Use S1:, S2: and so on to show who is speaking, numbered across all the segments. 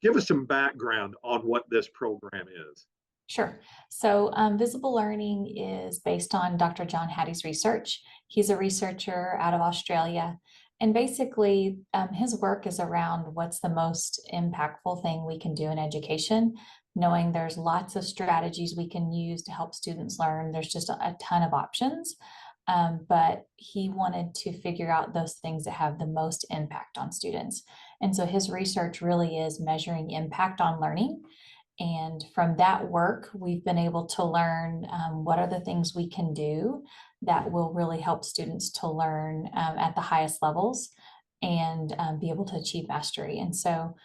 S1: Give us some background on what this program is.
S2: Sure. So, visible learning is based on Dr. John Hattie's research. He's a researcher out of Australia. And basically, his work is around what's the most impactful thing we can do in education, knowing there's lots of strategies we can use to help students learn. There's just a ton of options. But he wanted to figure out those things that have the most impact on students. And so his research really is measuring impact on learning. And from that work, we've been able to learn what are the things we can do that will really help students to learn at the highest levels and be able to achieve mastery. And so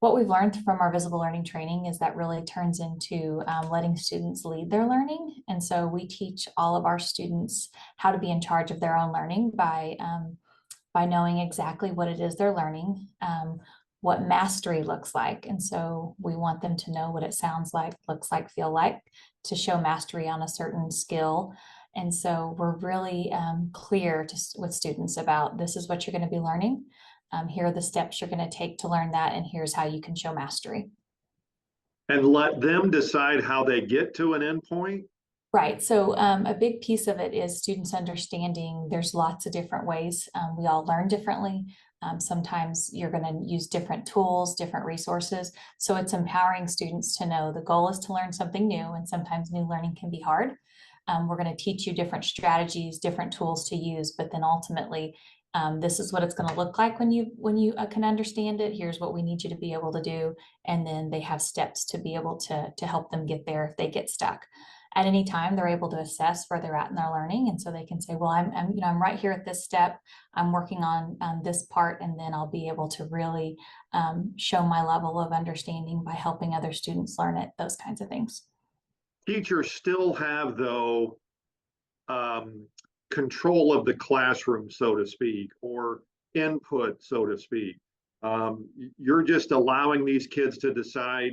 S2: what we've learned from our visible learning training is that really turns into letting students lead their learning. And so we teach all of our students how to be in charge of their own learning by knowing exactly what it is they're learning, what mastery looks like. And so we want them to know what it sounds like, looks like, feel like, to show mastery on a certain skill. And so we're really clear with students about this is what you're going to be learning. Here are the steps you're going to take to learn that, and here's how you can show mastery.
S1: And let them decide how they get to an endpoint?
S2: Right. So a big piece of it is students understanding there's lots of different ways. We all learn differently. Sometimes you're going to use different tools, different resources. So it's empowering students to know the goal is to learn something new, and sometimes new learning can be hard. We're going to teach you different strategies, different tools to use, but then ultimately, this is what it's going to look like when you can understand it. Here's what we need you to be able to do, and then they have steps to be able to help them get there if they get stuck. At any time, they're able to assess where they're at in their learning, and so they can say, "Well, I'm right here at this step. I'm working on this part, and then I'll be able to really show my level of understanding by helping other students learn it." Those kinds of things.
S1: Teachers still have, though, control of the classroom, so to speak, or input, so to speak. You're just allowing these kids to decide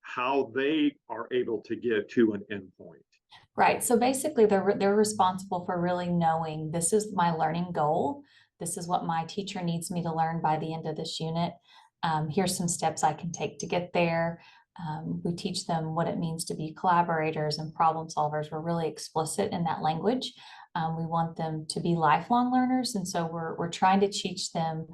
S1: how they are able to get to an endpoint.
S2: Right. So basically, they're responsible for really knowing this is my learning goal. This is what my teacher needs me to learn by the end of this unit. Here's some steps I can take to get there. We teach them what it means to be collaborators and problem solvers. We're really explicit in that language. We want them to be lifelong learners, and so we're trying to teach them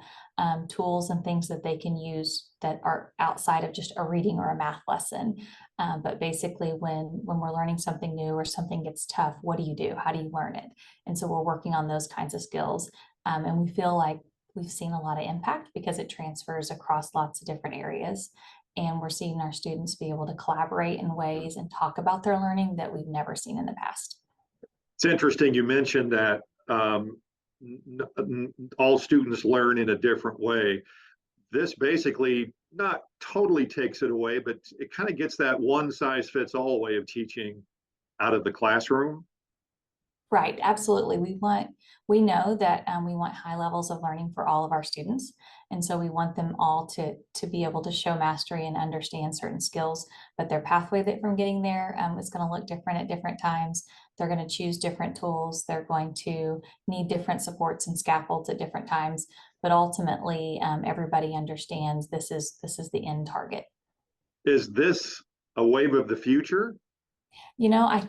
S2: tools and things that they can use that are outside of just a reading or a math lesson. But basically, when we're learning something new or something gets tough, what do you do? How do you learn it? And so we're working on those kinds of skills, and we feel like we've seen a lot of impact because it transfers across lots of different areas. And we're seeing our students be able to collaborate in ways and talk about their learning that we've never seen in the past.
S1: It's interesting you mentioned that all students learn in a different way. This basically not totally takes it away, but it kind of gets that one size fits all way of teaching out of the classroom.
S2: Right, absolutely. We know that we want high levels of learning for all of our students. And so we want them all to be able to show mastery and understand certain skills, but their pathway from getting there is going to look different at different times. They're going to choose different tools. They're going to need different supports and scaffolds at different times. But ultimately, everybody understands this is the end target.
S1: Is this a wave of the future?
S2: I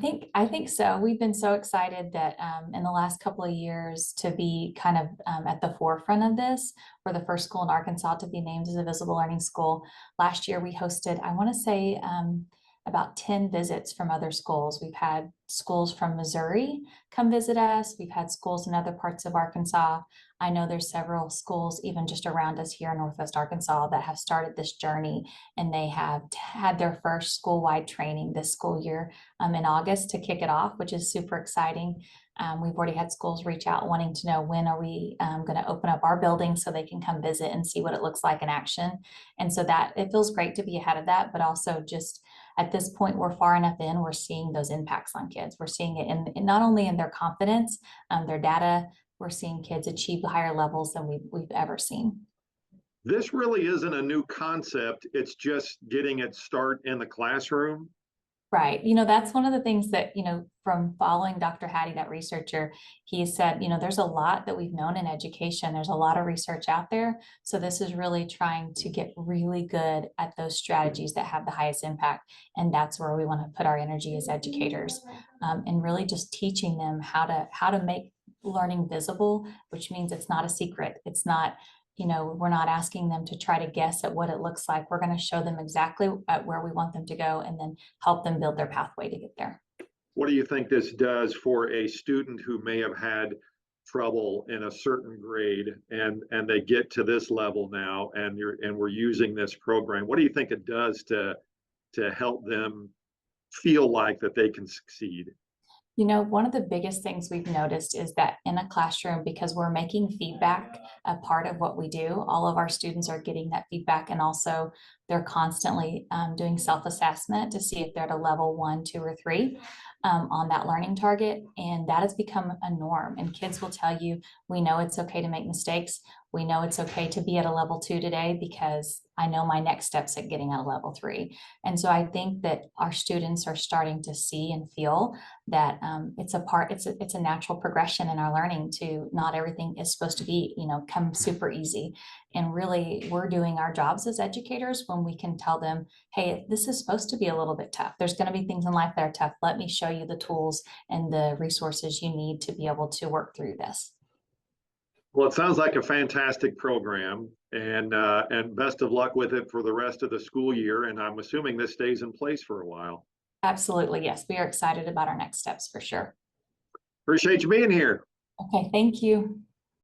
S2: think so. We've been so excited that in the last couple of years to be kind of at the forefront of this. We're the first school in Arkansas to be named as a visible learning school. Last year we hosted, I want to say, about 10 visits from other schools. We've had schools from Missouri come visit us. We've had schools in other parts of Arkansas. I know there's several schools even just around us here in Northwest Arkansas that have started this journey, and they have had their first school-wide training this school year in August to kick it off, which is super exciting. We've already had schools reach out wanting to know when are we going to open up our building so they can come visit and see what it looks like in action. And so that it feels great to be ahead of that, but also just at this point, we're far enough in, we're seeing those impacts on kids. We're seeing it in not only in their confidence, their data, we're seeing kids achieve higher levels than we've ever seen.
S1: This really isn't a new concept. It's just getting it start in the classroom.
S2: Right. That's one of the things that, from following Dr. Hattie, that researcher, he said, there's a lot that we've known in education. There's a lot of research out there. So this is really trying to get really good at those strategies that have the highest impact. And that's where we want to put our energy as educators, and really just teaching them how to make learning visible, which means it's not a secret. It's not, we're not asking them to try to guess at what it looks like. We're going to show them exactly at where we want them to go and then help them build their pathway to get there.
S1: What do you think this does for a student who may have had trouble in a certain grade and they get to this level now and we're using this program? What do you think it does to help them feel like that they can succeed?
S2: One of the biggest things we've noticed is that in a classroom, because we're making feedback a part of what we do, all of our students are getting that feedback, and also they're constantly doing self-assessment to see if they're at a level 1, 2, or 3 on that learning target. And that has become a norm. And kids will tell you, we know it's okay to make mistakes. We know it's okay to be at a level 2 today because I know my next steps at getting at a level 3. And so I think that our students are starting to see and feel that it's a natural progression in our learning. To not everything is supposed to be, come super easy. And really, we're doing our jobs as educators when we can tell them, hey, this is supposed to be a little bit tough. There's going to be things in life that are tough. Let me show you the tools and the resources you need to be able to work through this.
S1: Well, it sounds like a fantastic program, and best of luck with it for the rest of the school year. And I'm assuming this stays in place for a while.
S2: Absolutely. Yes. We are excited about our next steps for sure.
S1: Appreciate you being here.
S2: Okay. Thank you.